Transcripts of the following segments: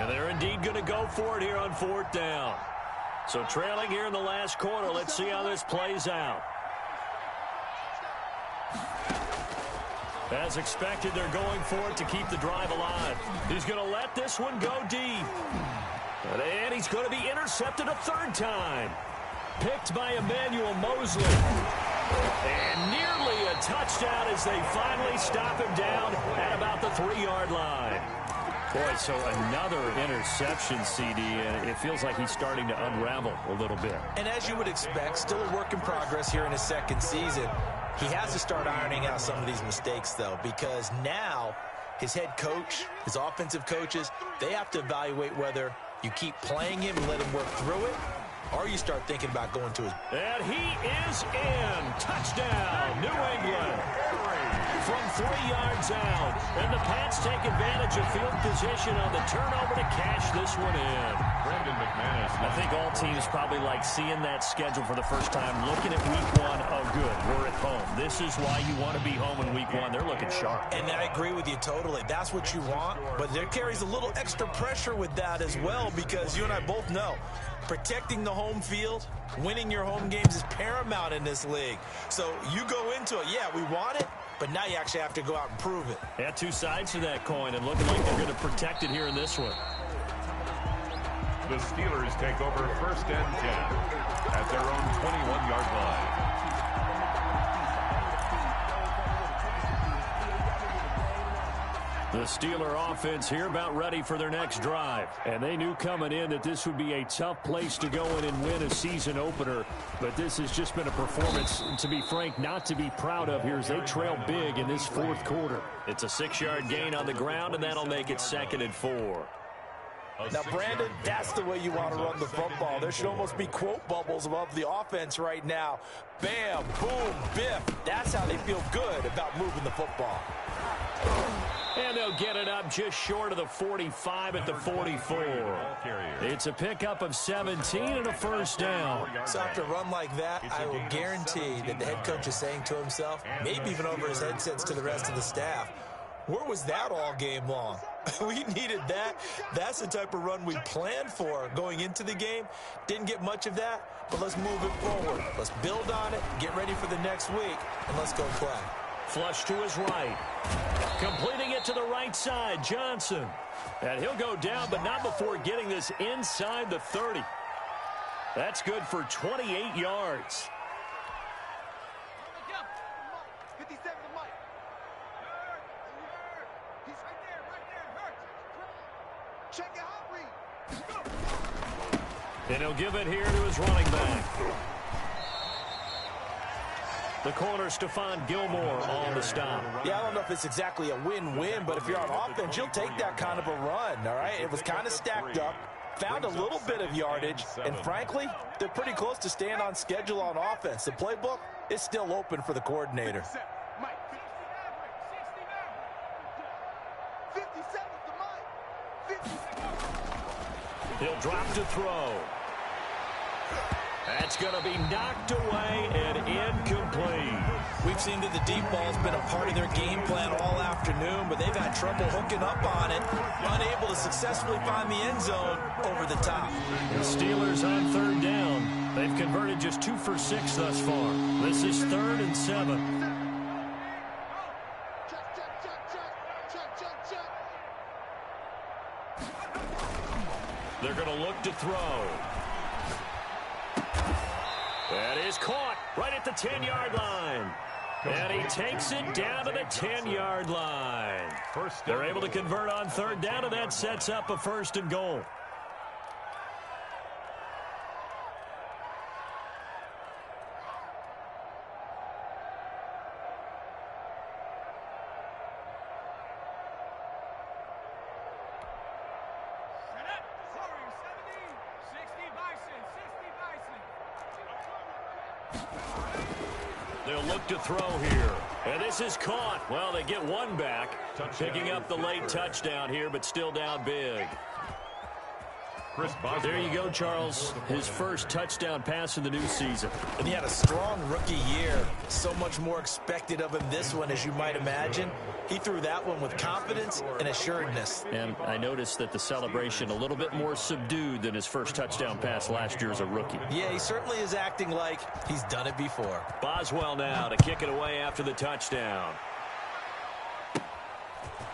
And they're indeed going to go for it here on 4th down. So trailing here in the last quarter. Let's see how this plays out. As expected, they're going for it to keep the drive alive. He's going to let this one go deep. And he's going to be intercepted a 3rd time. Picked by Emmanuel Mosley. And nearly a touchdown as they finally stop him down at about the 3-yard line. Boy, so another interception, CD, and it feels like he's starting to unravel a little bit. And as you would expect, still a work in progress here in his 2nd season. He has to start ironing out some of these mistakes, though, because now his head coach, his offensive coaches, they have to evaluate whether you keep playing him and let him work through it, or you start thinking about going to his... And he is in. Touchdown, New England. From 3 yards out. And the Pats take advantage of field position on the turnover to cash this one in. I think all teams probably like seeing that schedule for the first time, looking at week 1. Oh, good, we're at home. This is why you want to be home in week 1. They're looking sharp. And I agree with you totally. That's what you want. But there carries a little extra pressure with that as well, because you and I both know protecting the home field, winning your home games is paramount in this league. So you go into it, yeah, we want it, but now you actually have to go out and prove it. Yeah, 2 sides to that coin, and looking like they're going to protect it here in this one. The Steelers take over 1st and 10 at their own 21-yard line. The Steeler offense here about ready for their next drive. And they knew coming in that this would be a tough place to go in and win a season opener. But this has just been a performance, to be frank, not to be proud of here as they trail big in this 4th quarter. It's a 6-yard gain on the ground, and that'll make it 2nd and 4. Now, Brandon, that's the way you want to run the football. There should almost be quote bubbles above the offense right now. Bam, boom, biff. That's how they feel good about moving the football. And they'll get it up just short of the 45 at the 44. It's a pickup of 17 and a 1st down. So after a run like that, I will guarantee that the head coach is saying to himself, maybe even over his headsets to the rest of the staff, where was that all game long? We needed that. That's the type of run we planned for going into the game. Didn't get much of that, but let's move it forward. Let's build on it, get ready for the next week, and let's go play. Flush to his right. Completing it to the right side, Johnson. And he'll go down, but not before getting this inside the 30. That's good for 28 yards. And he'll give it here to his running back. The corner, Stephon Gilmore, on the stop. Yeah, I don't know if it's exactly a win-win, but if you're on offense, you'll take that kind of a run, all right? It was kind of stacked up, found a little bit of yardage, and frankly, they're pretty close to staying on schedule on offense. The playbook is still open for the coordinator. He'll drop to throw. That's going to be knocked away and incomplete. We've seen that the deep ball's been a part of their game plan all afternoon, but they've had trouble hooking up on it, unable to successfully find the end zone over the top. The Steelers on 3rd down. They've converted just 2 for 6 thus far. This is 3rd and 7. They're going to look to throw. That is caught right at the 10-yard line. And he takes it down to the 10-yard line. They're able to convert on 3rd down, and that sets up a 1st and goal. They'll look to throw here. And this is caught. Well, they get one back. Picking up the late touchdown here, but still down big. There you go, Charles. His first touchdown pass in the new season. And he had a strong rookie year. So much more expected of him this one, as you might imagine. He threw that one with confidence and assuredness. And I noticed that the celebration a little bit more subdued than his first touchdown pass last year as a rookie. Yeah, he certainly is acting like he's done it before. Boswell now to kick it away after the touchdown.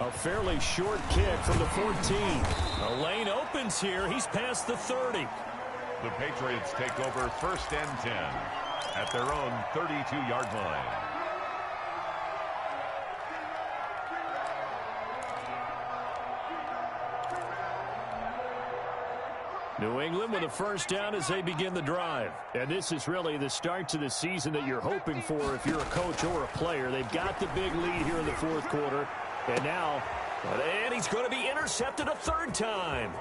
A fairly short kick from the 14. A lane opens here. He's past the 30. The Patriots take over 1st and 10 at their own 32-yard line. New England with a first down as they begin the drive. And this is really the start to the season that you're hoping for if you're a coach or a player. They've got the big lead here in the fourth quarter. And now, and he's going to be intercepted a third time.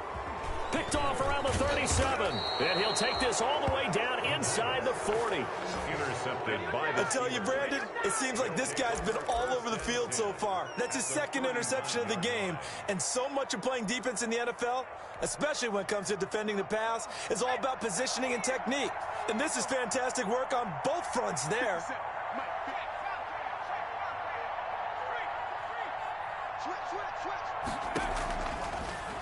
Picked off around the 37. And he'll take this all the way down inside the 40. Intercepted by the... I tell you, Brandon, it seems like this guy's been all over the field so far. That's his second interception of the game. And so much of playing defense in the NFL, especially when it comes to defending the pass, is all about positioning and technique. And this is fantastic work on both fronts there.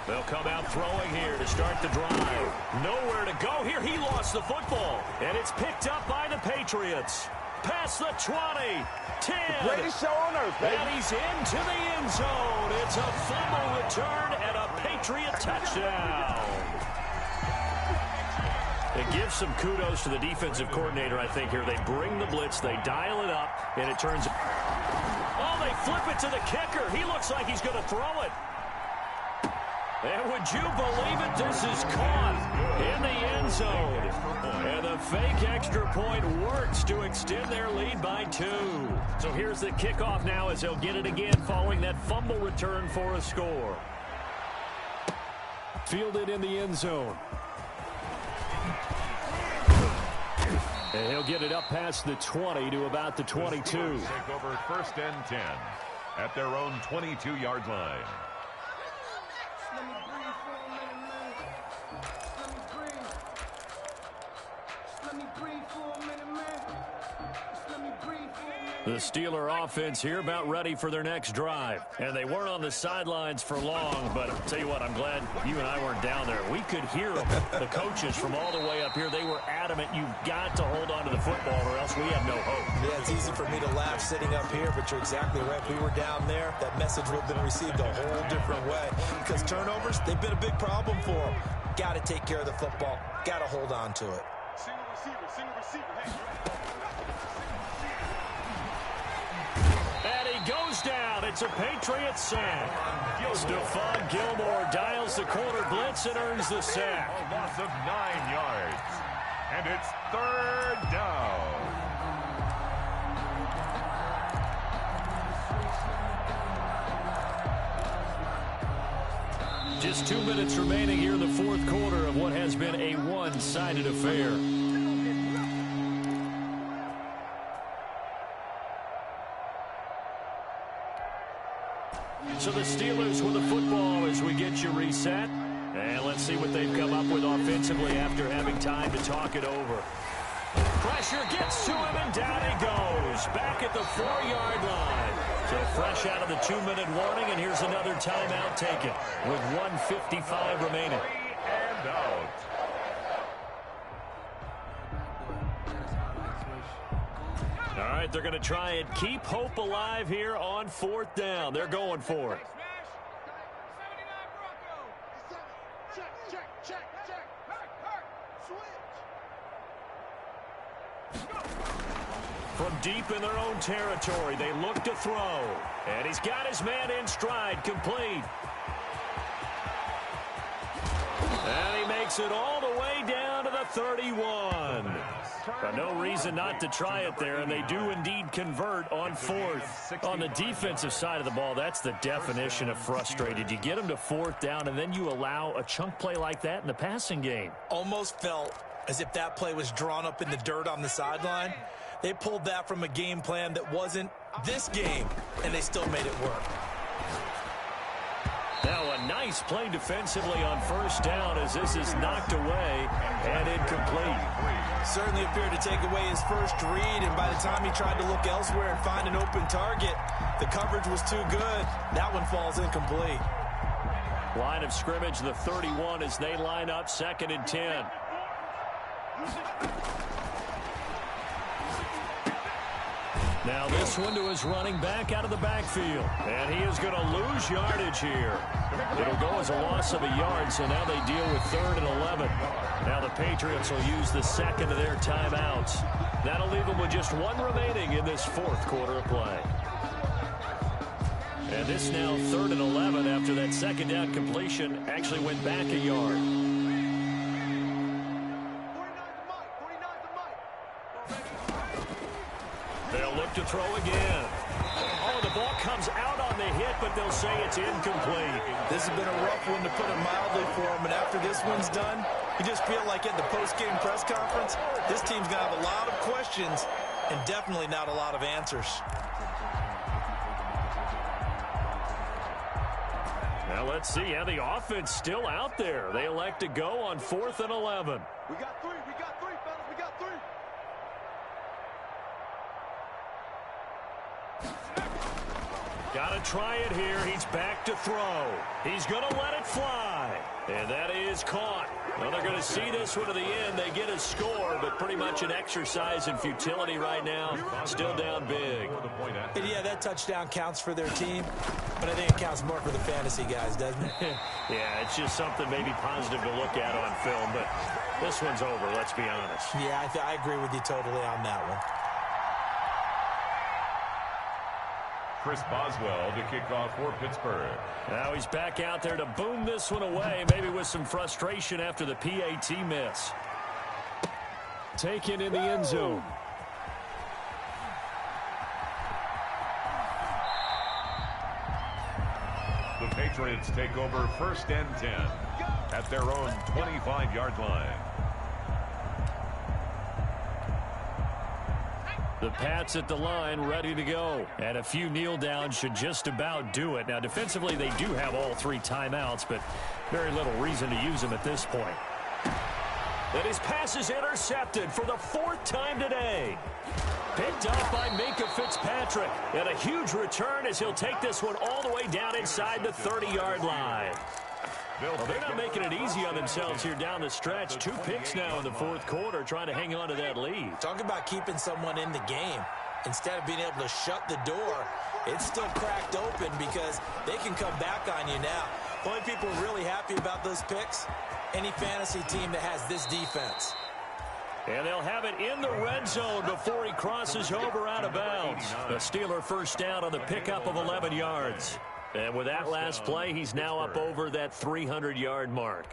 They'll come out throwing here to start the drive. Nowhere to go here. He lost the football. And it's picked up by the Patriots. Past the 20, 10. Greatest show on earth, baby. And he's into the end zone. It's a fumble return and a Patriot touchdown. It gives some kudos to the defensive coordinator, I think, here. They bring the blitz, they dial it up, and it turns... Oh, they flip it to the kicker. He looks like he's going to throw it. And would you believe it? This is caught in the end zone. And the fake extra point works to extend their lead by 2. So here's the kickoff now as they'll get it again following that fumble return for a score. Fielded in the end zone. And he'll get it up past the 20 to about the 22. Take over 1st and 10 at their own 22-yard line. The Steeler offense here about ready for their next drive. And they weren't on the sidelines for long, but I'll tell you what, I'm glad you and I weren't down there. We could hear them, the coaches from all the way up here. They were adamant, you've got to hold on to the football or else we have no hope. Yeah, it's easy for me to laugh sitting up here, but you're exactly right. If we were down there, that message would have been received a whole different way. Because turnovers, they've been a big problem for them. Got to take care of the football. Got to hold on to it. Single receiver. Hey. And he goes down. It's a Patriot sack. Stephon Gilmore dials the corner blitz and earns the sack. A loss of 9 yards. And it's 3rd down. Just 2 minutes remaining here in the fourth quarter of what has been a one-sided affair. So the Steelers with the football as we get you reset. And let's see what they've come up with offensively after having time to talk it over. Pressure gets to him, and down he goes. Back at the 4-yard line. So fresh out of the 2-minute warning, and here's another timeout taken with 1:55 remaining. 3 and out. All right, they're going to try and keep hope alive here on 4th down. They're going for it. From deep in their own territory, they look to throw. And he's got his man in stride, complete. And he makes it all the way down to the 31. But no reason not to try it there, and they do indeed convert on 4th. On the defensive side of the ball, that's the definition of frustrated. You get them to 4th down, and then you allow a chunk play like that in the passing game. Almost felt as if that play was drawn up in the dirt on the sideline. They pulled that from a game plan that wasn't this game, and they still made it work. Now a nice Nice play defensively on first down as this is knocked away and incomplete. Certainly appeared to take away his first read, and by the time he tried to look elsewhere and find an open target, the coverage was too good. That one falls incomplete. Line of scrimmage, the 31 as they line up 2nd and 10. Now this one to his running back out of the backfield. And he is going to lose yardage here. It'll go as a loss of a yard, so now they deal with 3rd and 11. Now the Patriots will use the second of their timeouts. That'll leave them with just one remaining in this 4th quarter of play. And this now 3rd and 11 after that second down completion actually went back a yard. They'll look to throw again. Oh, the ball comes out on the hit, but they'll say it's incomplete. This has been a rough one, to put it mildly, for him. And after this one's done, you just feel like at the post-game press conference, this team's going to have a lot of questions and definitely not a lot of answers. Now let's see how the offense still out there. They elect to go on 4th and 11. We got three, fellas, we got 3. Got to try it here. He's back to throw. He's going to let it fly. And that is caught. Well, they're going to see this one to the end. They get a score, but pretty much an exercise in futility right now. Still down big. And yeah, that touchdown counts for their team, but I think it counts more for the fantasy guys, doesn't it? Yeah, it's just something maybe positive to look at on film, but this one's over, let's be honest. Yeah, I agree with you totally on that one. Chris Boswell to kick off for Pittsburgh. Now he's back out there to boom this one away, maybe with some frustration after the PAT miss. Taken in the end zone. The Patriots take over 1st and 10 at their own 25-yard line. The Pats at the line, ready to go. And a few kneel downs should just about do it. Now, defensively, they do have all 3 timeouts, but very little reason to use them at this point. And his pass is intercepted for the 4th time today. Picked up by Minka Fitzpatrick. And a huge return as he'll take this one all the way down inside the 30-yard line. Well, they're not making it easy on themselves here down the stretch. 2 picks now in the 4th quarter, trying to hang on to that lead. Talk about keeping someone in the game. Instead of being able to shut the door, it's still cracked open because they can come back on you now. The only people really happy about those picks, any fantasy team that has this defense. And they'll have it in the red zone before he crosses over out of bounds. The Steeler first down on the pickup of 11 yards. And with that last play, he's now up over that 300-yard mark.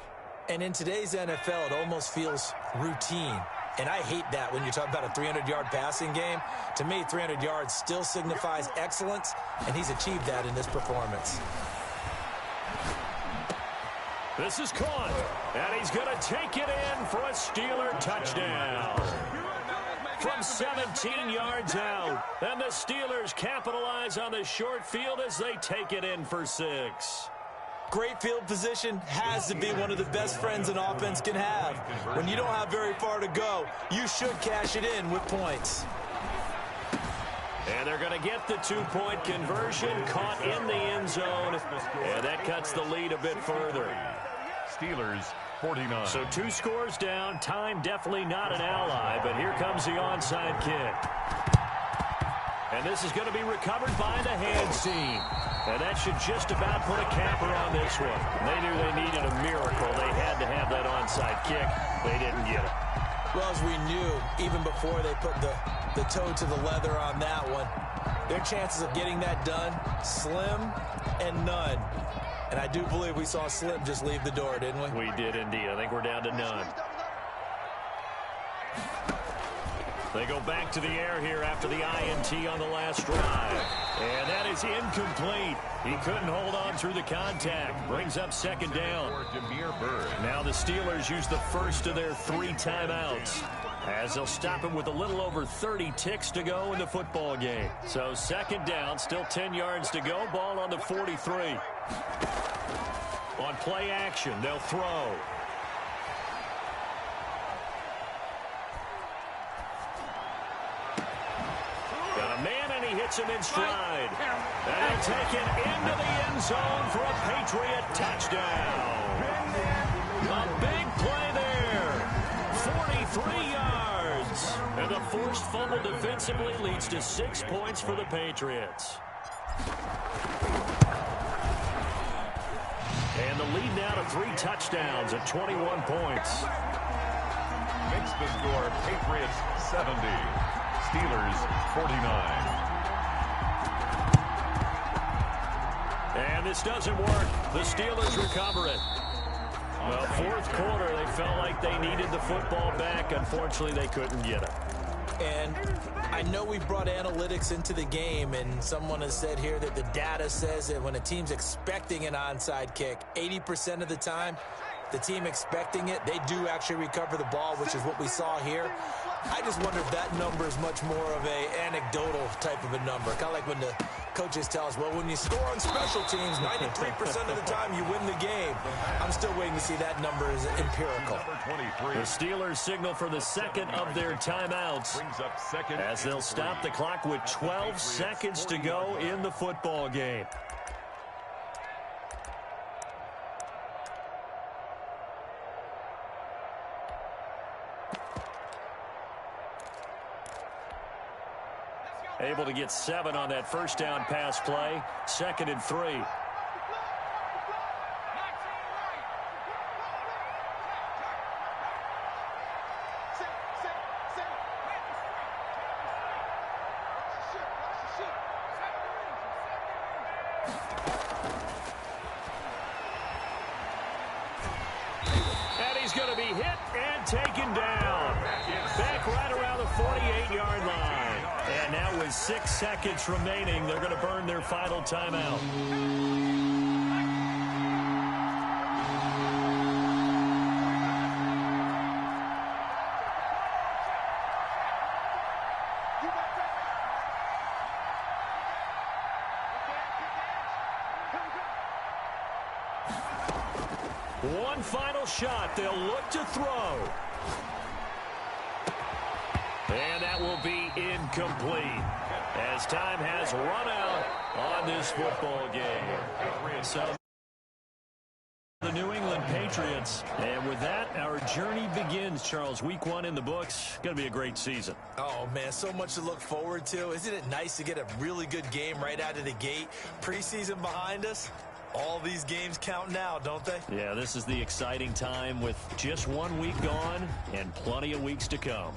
And in today's NFL, it almost feels routine. And I hate that when you talk about a 300-yard passing game. To me, 300 yards still signifies excellence, and he's achieved that in this performance. This is caught, and he's going to take it in for a Steeler touchdown. From 17 yards out, and the Steelers capitalize on the short field as they take it in for 6. Great field position has to be one of the best friends an offense can have. When you don't have very far to go, you should cash it in with points. And they're going to get the 2-point conversion, caught in the end zone, and that cuts the lead a bit further. Steelers 49. So 2 scores down. Time definitely not an ally, but here comes the onside kick. And this is going to be recovered by the hands team. And that should just about put a capper on this one. They knew they needed a miracle. They had to have that onside kick. They didn't get it. Well, as we knew, even before they put the toe to the leather on that one, their chances of getting that done, slim and none. And I do believe we saw Slim just leave the door, didn't we? We did indeed. I think we're down to none. They go back to the air here after the INT on the last drive. And that is incomplete. He couldn't hold on through the contact. Brings up 2nd down. Now the Steelers use the first of their 3 timeouts, as they'll stop him with a little over 30 ticks to go in the football game. So 2nd down, still 10 yards to go. Ball on the 43. On play action, they'll throw. Got a man, and he hits him in stride. And he'll take it into the end zone for a Patriot touchdown. A big play there. 43 yards. And the forced fumble defensively leads to 6 points for the Patriots. And the lead now to 3 touchdowns at 21 points. Makes the score Patriots 70, Steelers 49. And this doesn't work. The Steelers recover it. Well, fourth quarter, they felt like they needed the football back. Unfortunately, they couldn't get it. And I know we brought analytics into the game, and someone has said here that the data says that when a team's expecting an onside kick, 80% of the time, the team expecting it, they do actually recover the ball, which is what we saw here. I just wonder if that number is much more of a anecdotal type of a number. Kind of like when the coaches tell us, well, when you score on special teams, 93% of the time you win the game. I'm still waiting to see that number as empirical. The Steelers signal for the second of their timeouts as they'll stop the clock with 12 seconds to go in the football game. Able to get 7 on that first down pass play. 2nd and 3. And he's going to be hit and taken down. Back right around the 48-yard line. And now with 6 seconds remaining, they're going to burn their final timeout. One final shot. They'll look to throw. And that will be incomplete as time has run out on this football game. So the New England Patriots. And with that, our journey begins, Charles. Week 1 in the books. Going to be a great season. Oh, man, so much to look forward to. Isn't it nice to get a really good game right out of the gate? Preseason behind us. All these games count now, don't they? Yeah, this is the exciting time with just 1 week gone and plenty of weeks to come.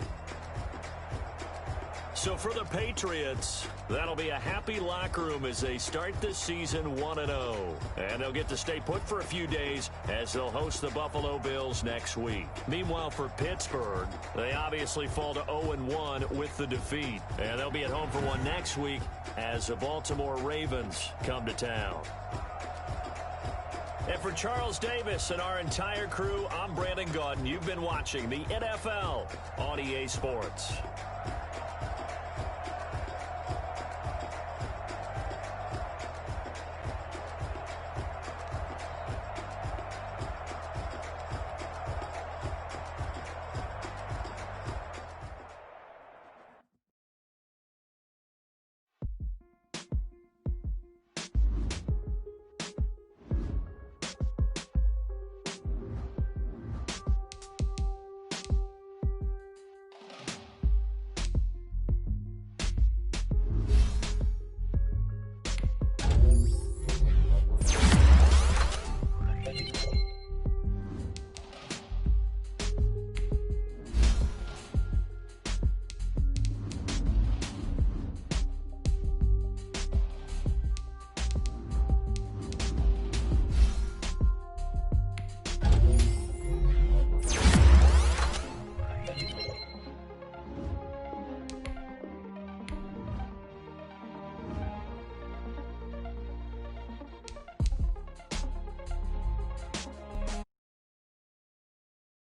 So for the Patriots, that'll be a happy locker room as they start this season 1-0. And they'll get to stay put for a few days as they'll host the Buffalo Bills next week. Meanwhile, for Pittsburgh, they obviously fall to 0-1 with the defeat. And they'll be at home for one next week as the Baltimore Ravens come to town. And for Charles Davis and our entire crew, I'm Brandon Gaudin. You've been watching the NFL on EA Sports.